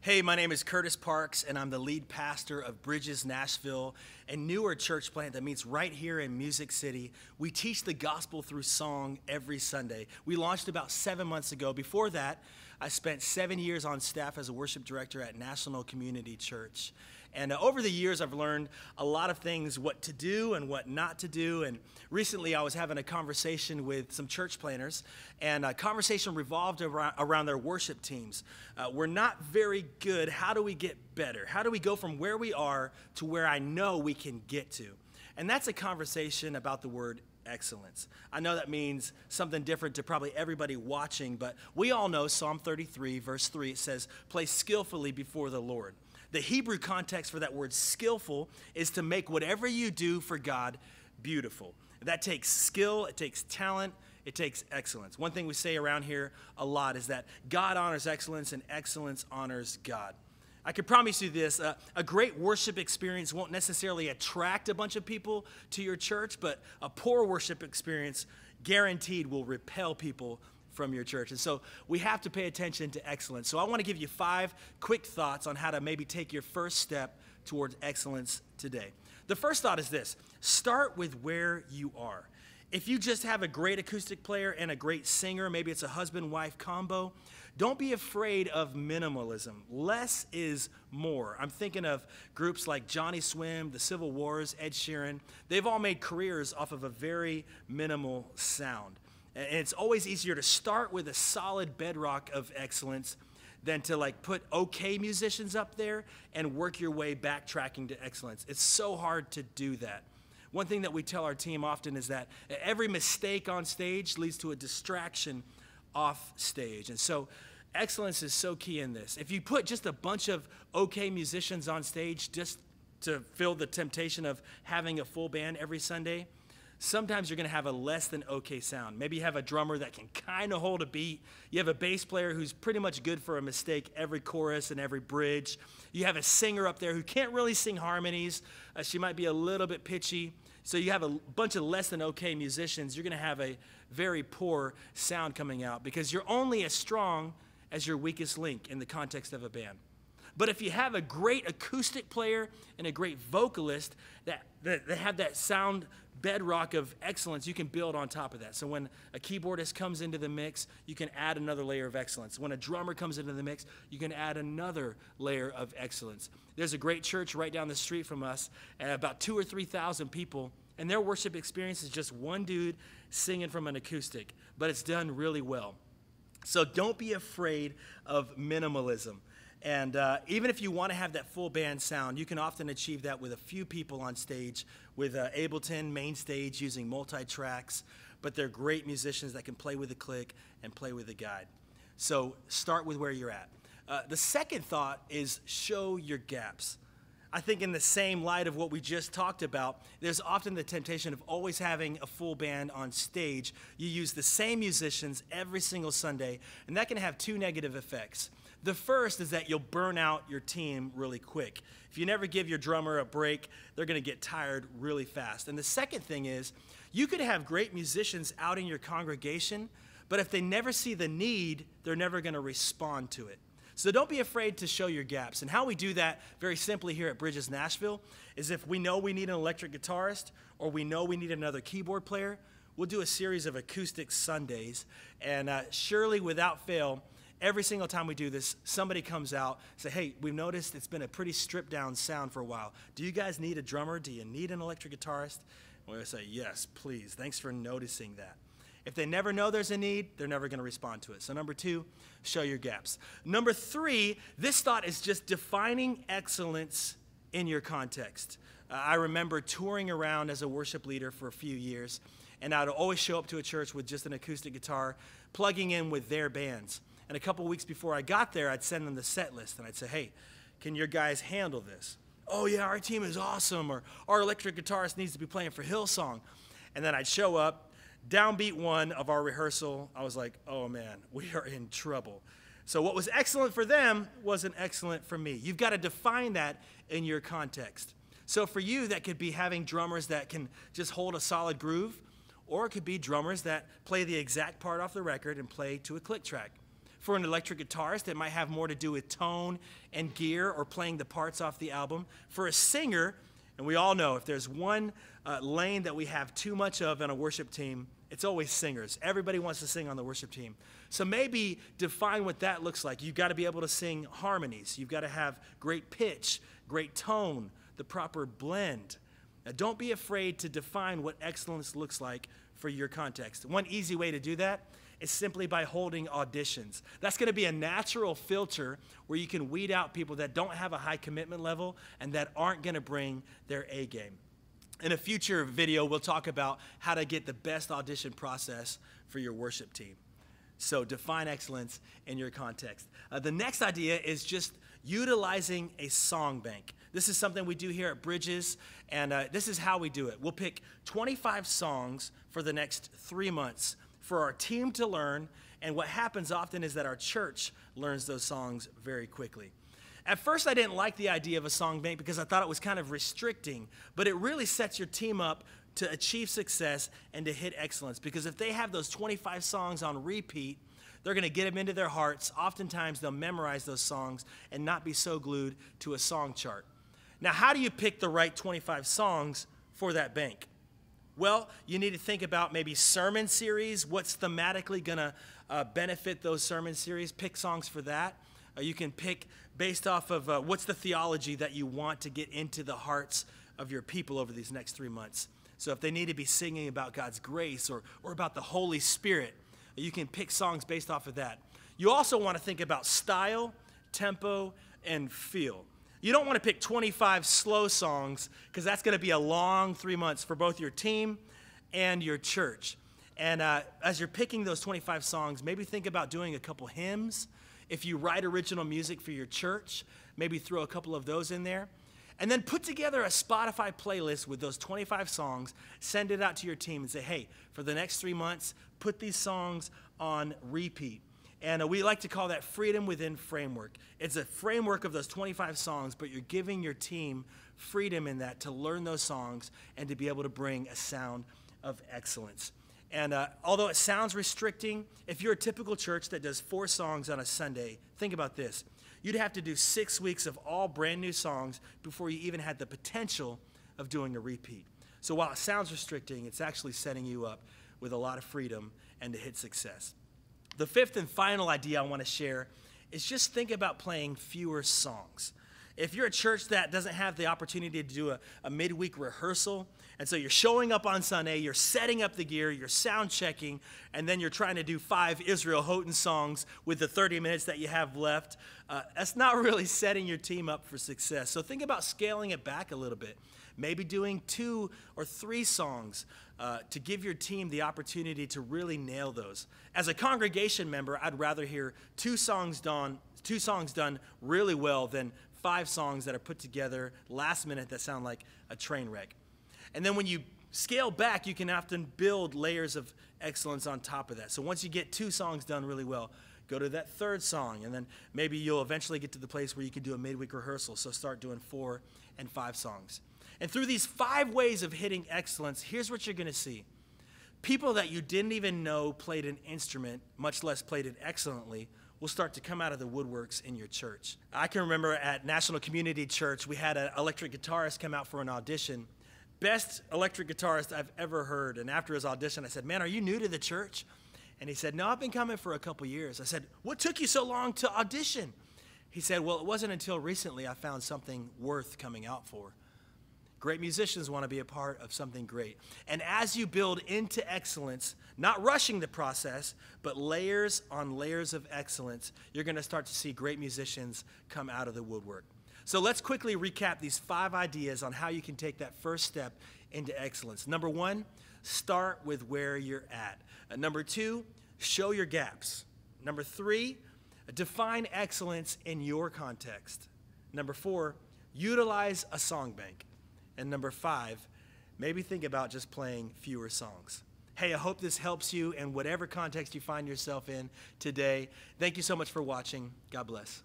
Hey, my name is Kurtis Parks, and I'm the lead pastor of Bridges Nashville, a newer church plant that meets right here in Music City. We teach the gospel through song every Sunday. We launched about 7 months ago. Before that, I spent 7 years on staff as a worship director at National Community Church. And over the years, I've learned a lot of things, what to do and what not to do. And recently, I was having a conversation with some church planners, and a conversation revolved around their worship teams. We're not very good. How do we get better? How do we go from where we are to where I know we can get to? And that's a conversation about the word excellence. I know that means something different to probably everybody watching, but we all know Psalm 33, verse 3, it says, "Play skillfully before the Lord." The Hebrew context for that word skillful is to make whatever you do for God beautiful. That takes skill, it takes talent, it takes excellence. One thing we say around here a lot is that God honors excellence and excellence honors God. I can promise you this, a great worship experience won't necessarily attract a bunch of people to your church, but a poor worship experience guaranteed will repel people from your church. And so we have to pay attention to excellence. So I want to give you 5 quick thoughts on how to maybe take your first step towards excellence today. The first thought is this: start with where you are. If you just have a great acoustic player and a great singer, maybe it's a husband-wife combo, don't be afraid of minimalism. Less is more. I'm thinking of groups like Johnny Swim, the Civil Wars, Ed Sheeran. They've all made careers off of a very minimal sound. And it's always easier to start with a solid bedrock of excellence than to put okay musicians up there and work your way backtracking to excellence. It's so hard to do that. One thing that we tell our team often is that every mistake on stage leads to a distraction off stage. And so excellence is so key in this. If you put just a bunch of okay musicians on stage just to fill the temptation of having a full band every Sunday, sometimes you're going to have a less than okay sound. Maybe you have a drummer that can kind of hold a beat. You have a bass player who's pretty much good for a mistake every chorus and every bridge. You have a singer up there who can't really sing harmonies. She might be a little bit pitchy. So you have a bunch of less than okay musicians. You're going to have a very poor sound coming out because you're only as strong as your weakest link in the context of a band. But if you have a great acoustic player and a great vocalist that have that sound bedrock of excellence, you can build on top of that. So when a keyboardist comes into the mix, you can add another layer of excellence. When a drummer comes into the mix, you can add another layer of excellence. There's a great church right down the street from us, about 2,000 or 3,000 people, and their worship experience is just one dude singing from an acoustic, but it's done really well. So don't be afraid of minimalism. And even if you want to have that full band sound, you can often achieve that with a few people on stage with Ableton main stage using multi-tracks, but they're great musicians that can play with a click and play with a guide. So start with where you're at. The second thought is show your gaps. I think in the same light of what we just talked about, there's often the temptation of always having a full band on stage. You use the same musicians every single Sunday, and that can have 2 negative effects. The first is that you'll burn out your team really quick. If you never give your drummer a break, they're going to get tired really fast. And the second thing is, you could have great musicians out in your congregation, but if they never see the need, they're never going to respond to it. So don't be afraid to show your gaps. And how we do that very simply here at Bridges Nashville is if we know we need an electric guitarist or we know we need another keyboard player, we'll do a series of acoustic Sundays. And surely without fail, every single time we do this, somebody comes out and say, "Hey, we've noticed it's been a pretty stripped down sound for a while. Do you guys need a drummer? Do you need an electric guitarist?" And we'll say, "Yes, please. Thanks for noticing that." If they never know there's a need, they're never going to respond to it. So number 2, show your gaps. Number 3, this thought is just defining excellence in your context. I remember touring around as a worship leader for a few years, and I'd always show up to a church with just an acoustic guitar, plugging in with their bands. And a couple weeks before I got there, I'd send them the set list, and I'd say, "Hey, can your guys handle this?" "Oh, yeah, our team is awesome," or "Our electric guitarist needs to be playing for Hillsong." And then I'd show up, downbeat 1 of our rehearsal. I was like, "Oh, man, we are in trouble." So what was excellent for them wasn't excellent for me. You've got to define that in your context. So for you, that could be having drummers that can just hold a solid groove, or it could be drummers that play the exact part off the record and play to a click track. For an electric guitarist, it might have more to do with tone and gear or playing the parts off the album. For a singer, and we all know if there's one lane that we have too much of in a worship team, it's always singers. Everybody wants to sing on the worship team. So maybe define what that looks like. You've got to be able to sing harmonies. You've got to have great pitch, great tone, the proper blend. Now, don't be afraid to define what excellence looks like for your context. One easy way to do that is simply by holding auditions. That's going to be a natural filter where you can weed out people that don't have a high commitment level and that aren't going to bring their A game. In a future video, we'll talk about how to get the best audition process for your worship team. So define excellence in your context. The next idea is just utilizing a song bank. This is something we do here at Bridges, and this is how we do it. We'll pick 25 songs for the next 3 months for our team to learn, and what happens often is that our church learns those songs very quickly. At first, I didn't like the idea of a song bank because I thought it was kind of restricting, but it really sets your team up to achieve success and to hit excellence, because if they have those 25 songs on repeat, they're going to get them into their hearts. Oftentimes, they'll memorize those songs and not be so glued to a song chart. Now, how do you pick the right 25 songs for that bank? Well, you need to think about maybe sermon series. What's thematically going to benefit those sermon series? Pick songs for that. You can pick based off of what's the theology that you want to get into the hearts of your people over these next 3 months. So if they need to be singing about God's grace or about the Holy Spirit, you can pick songs based off of that. You also want to think about style, tempo, and feel. You don't want to pick 25 slow songs because that's going to be a long 3 months for both your team and your church. And as you're picking those 25 songs, maybe think about doing a couple hymns. If you write original music for your church, maybe throw a couple of those in there. And then put together a Spotify playlist with those 25 songs, send it out to your team and say, hey, for the next 3 months, put these songs on repeat. And we like to call that freedom within framework. It's a framework of those 25 songs, but you're giving your team freedom in that to learn those songs and to be able to bring a sound of excellence. And although it sounds restricting, if you're a typical church that does 4 songs on a Sunday, think about this. You'd have to do 6 weeks of all brand new songs before you even had the potential of doing a repeat. So while it sounds restricting, it's actually setting you up with a lot of freedom and to hit success. The fifth and final idea I want to share is just think about playing fewer songs. If you're a church that doesn't have the opportunity to do a midweek rehearsal, and so you're showing up on Sunday, you're setting up the gear, you're sound checking, and then you're trying to do 5 Israel Houghton songs with the 30 minutes that you have left, that's not really setting your team up for success. So think about scaling it back a little bit. Maybe doing 2 or 3 songs to give your team the opportunity to really nail those. As a congregation member, I'd rather hear 2 songs done really well than 5 songs that are put together last minute that sound like a train wreck. And then when you scale back, you can often build layers of excellence on top of that. So once you get 2 songs done really well, go to that 3rd song, and then maybe you'll eventually get to the place where you can do a midweek rehearsal. So start doing 4 and 5 songs. And through these 5 ways of hitting excellence, here's what you're going to see. People that you didn't even know played an instrument, much less played it excellently, will start to come out of the woodworks in your church. I can remember at National Community Church, we had an electric guitarist come out for an audition. Best electric guitarist I've ever heard. And after his audition, I said, man, are you new to the church? And he said, no, I've been coming for a couple years. I said, what took you so long to audition? He said, well, it wasn't until recently I found something worth coming out for. Great musicians want to be a part of something great. And as you build into excellence, not rushing the process, but layers on layers of excellence, you're going to start to see great musicians come out of the woodwork. So let's quickly recap these 5 ideas on how you can take that first step into excellence. Number 1, start with where you're at. Number 2, show your gaps. Number 3, define excellence in your context. Number 4, utilize a song bank. And number 5, maybe think about just playing fewer songs. Hey, I hope this helps you in whatever context you find yourself in today. Thank you so much for watching. God bless.